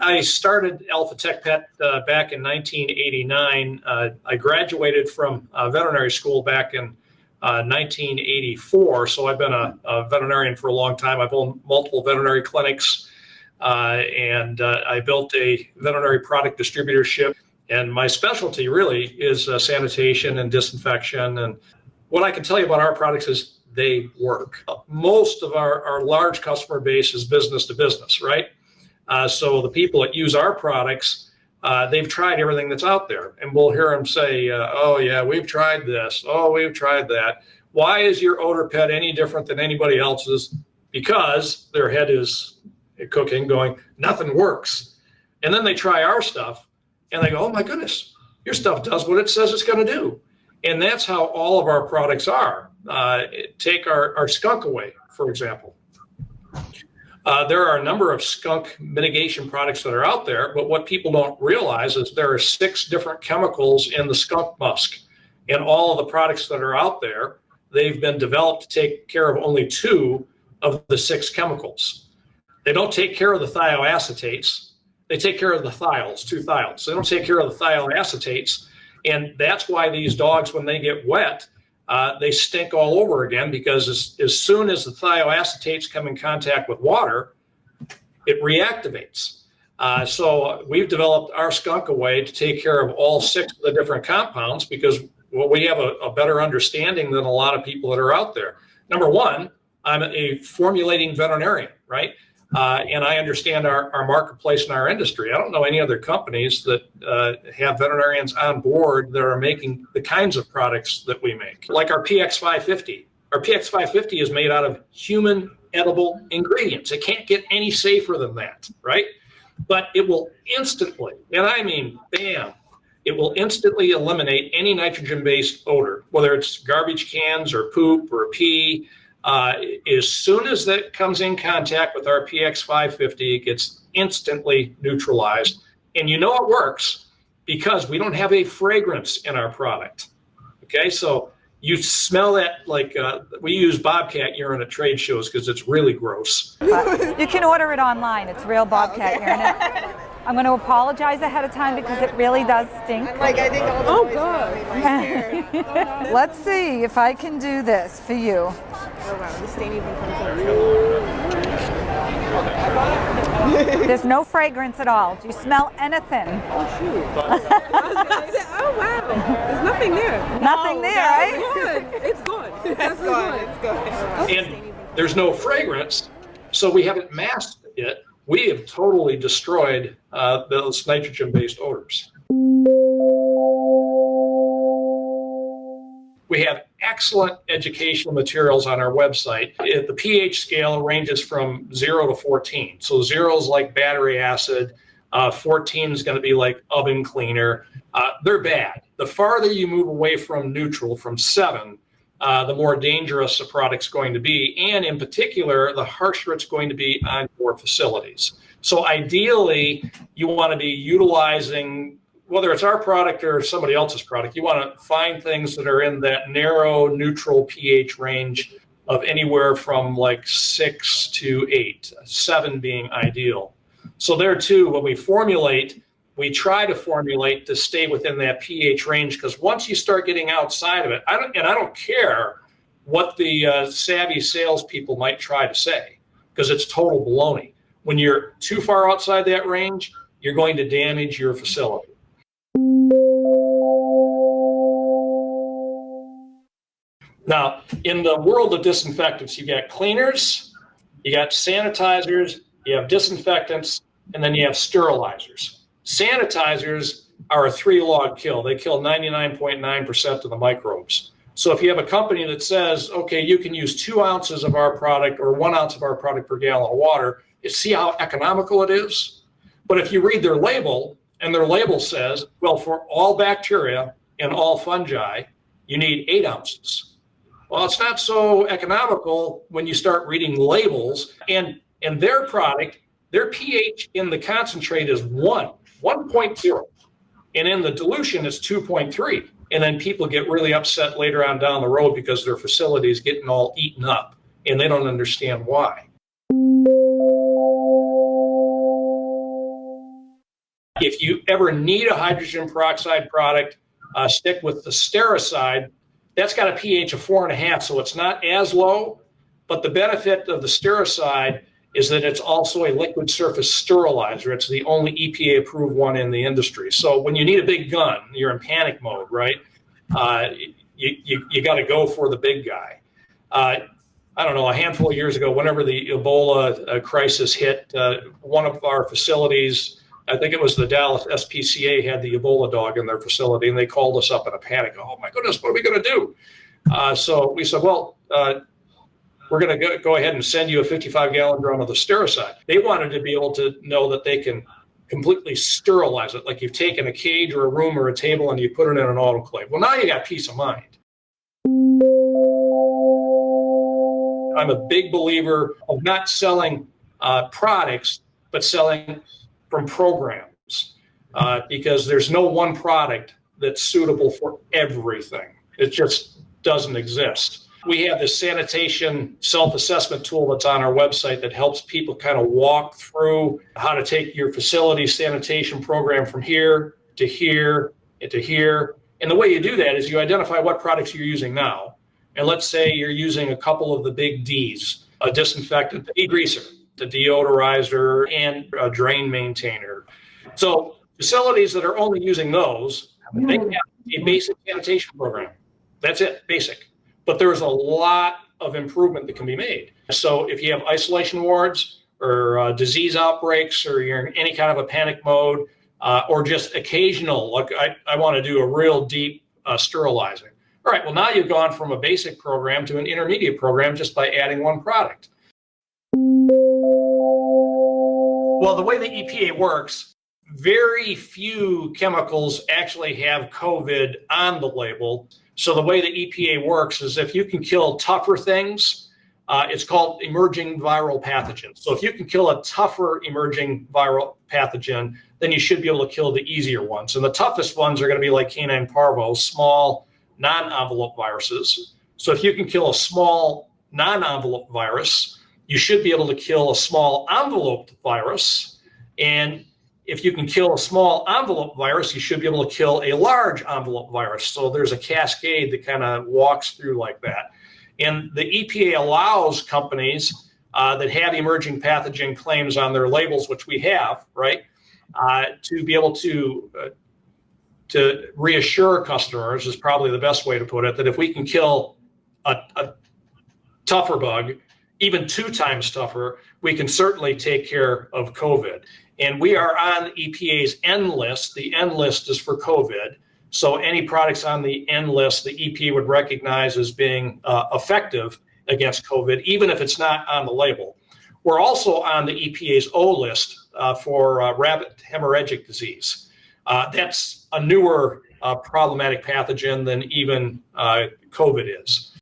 I started Alpha Tech Pet back in 1989. I graduated from veterinary school back in 1984, so I've been a veterinarian for a long time. I've owned multiple veterinary clinics, and I built a veterinary product distributorship. And my specialty really is sanitation and disinfection. And what I can tell you about our products is they work. Most of our large customer base is business to business, right? So the people that use our products, they've tried everything that's out there. And we'll hear them say, oh, yeah, we've tried this. Oh, we've tried that. Why is your odor pet any different than anybody else's? Because their head is cooking, going, nothing works. And then they try our stuff. And they go, oh my goodness, your stuff does what it says it's going to do. And that's how all of our products are. Take our skunk away, for example. There are a number of skunk mitigation products that are out there, but what people don't realize is there are 6 different chemicals in the skunk musk. And all of the products that are out there, they've been developed to take care of only 2 of the 6 chemicals. They don't take care of the thioacetates. They take care of the thiols, 2 thiols. They don't take care of the thioacetates. And that's why these dogs, when they get wet, they stink all over again, because as soon as the thioacetates come in contact with water, it reactivates. So we've developed our skunk away to take care of all 6 of the different compounds, because we have a better understanding than a lot of people that are out there. Number one, I'm a formulating veterinarian, right? And I understand our marketplace and our industry. I don't know any other companies that have veterinarians on board that are making the kinds of products that we make, like our PX550. Our PX550 is made out of human edible ingredients. It can't get any safer than that, right? But it will instantly, and I mean, bam, it will instantly eliminate any nitrogen-based odor, whether it's garbage cans or poop or pee. As soon as that comes in contact with our PX550, it gets instantly neutralized. And you know it works because we don't have a fragrance in our product. Okay, so you smell that like we use bobcat urine at trade shows because it's really gross. You can order it online. It's real bobcat urine. I'm going to apologize ahead of time because it really does stink. Like, I think all the God. Let's see if I can do this for you. Oh wow, the stain even comes out. There's no fragrance at all. Do you smell anything? Oh shoot. Oh wow, there's nothing there. Nothing there, right? It's good. It's good. It's good. And there's no fragrance, so we haven't masked it. We have totally destroyed those nitrogen-based odors. We have excellent educational materials on our website. The pH scale ranges from 0 to 14. So 0 is like battery acid. 14 is going to be like oven cleaner. They're bad. The farther you move away from neutral, from 7, the more dangerous the product's going to be. And in particular, the harsher it's going to be on your facilities. So ideally, you want to be utilizing, whether it's our product or somebody else's product, you want to find things that are in that narrow neutral pH range of anywhere from like 6 to 8, 7 being ideal. So there too, when we formulate, we try to formulate to stay within that pH range, because once you start getting outside of it, I don't care what the savvy salespeople might try to say, because it's total baloney. When you're too far outside that range, you're going to damage your facility. Now, in the world of disinfectants, you got cleaners, you got sanitizers, you have disinfectants, and then you have sterilizers. Sanitizers are a 3-log kill. They kill 99.9% of the microbes. So if you have a company that says, okay, you can use 2 ounces of our product or 1 ounce of our product per gallon of water, you see how economical it is? But if you read their label, and their label says, well, for all bacteria and all fungi, you need 8 ounces. Well, it's not so economical when you start reading labels. And their product, their pH in the concentrate is 1.0. And in the dilution, it's 2.3. And then people get really upset later on down the road because their facility is getting all eaten up, and they don't understand why. If you ever need a hydrogen peroxide product, stick with the Stericyde. That's got a pH of 4.5, so it's not as low, but the benefit of the Stericyde is that it's also a liquid surface sterilizer. It's the only EPA approved one in the industry. So when you need a big gun, you're in panic mode, right? You got to go for the big guy. I don't know, a handful of years ago, whenever the Ebola crisis hit, one of our facilities, I think it was the Dallas SPCA, had the Ebola dog in their facility, and they called us up in a panic. Oh my goodness, what are we going to do? So we said, well, we're going to go ahead and send you a 55-gallon drum of the Stericyde. They wanted to be able to know that they can completely sterilize it, like you've taken a cage or a room or a table and you put it in an autoclave. Well, now you got peace of mind. I'm a big believer of not selling products, but selling from programs, because there's no one product that's suitable for everything. It just doesn't exist. We have this sanitation self-assessment tool that's on our website that helps people kind of walk through how to take your facility sanitation program from here to here and to here. And the way you do that is you identify what products you're using now. And let's say you're using a couple of the big Ds, a disinfectant, a degreaser, the deodorizer, and a drain maintainer. So facilities that are only using those, they have a basic sanitation program. That's it, basic. But there's a lot of improvement that can be made. So if you have isolation wards or disease outbreaks, or you're in any kind of a panic mode, or just occasional, like I want to do a real deep sterilizing. All right, well, now you've gone from a basic program to an intermediate program just by adding one product. Well, the way the EPA works, very few chemicals actually have COVID on the label. So the way the EPA works is if you can kill tougher things, it's called emerging viral pathogens. So if you can kill a tougher emerging viral pathogen, then you should be able to kill the easier ones. And the toughest ones are going to be like canine parvos, small non-envelope viruses. So if you can kill a small non-envelope virus, you should be able to kill a small enveloped virus. And if you can kill a small envelope virus, you should be able to kill a large envelope virus. So there's a cascade that kind of walks through like that. And the EPA allows companies that have emerging pathogen claims on their labels, which we have, right, to be able to reassure customers, is probably the best way to put it, that if we can kill a tougher bug, even 2 times tougher, we can certainly take care of COVID. And we are on EPA's N list. The N list is for COVID. So any products on the N list, the EPA would recognize as being effective against COVID, even if it's not on the label. We're also on the EPA's O list for rabbit hemorrhagic disease. That's a newer problematic pathogen than even COVID is.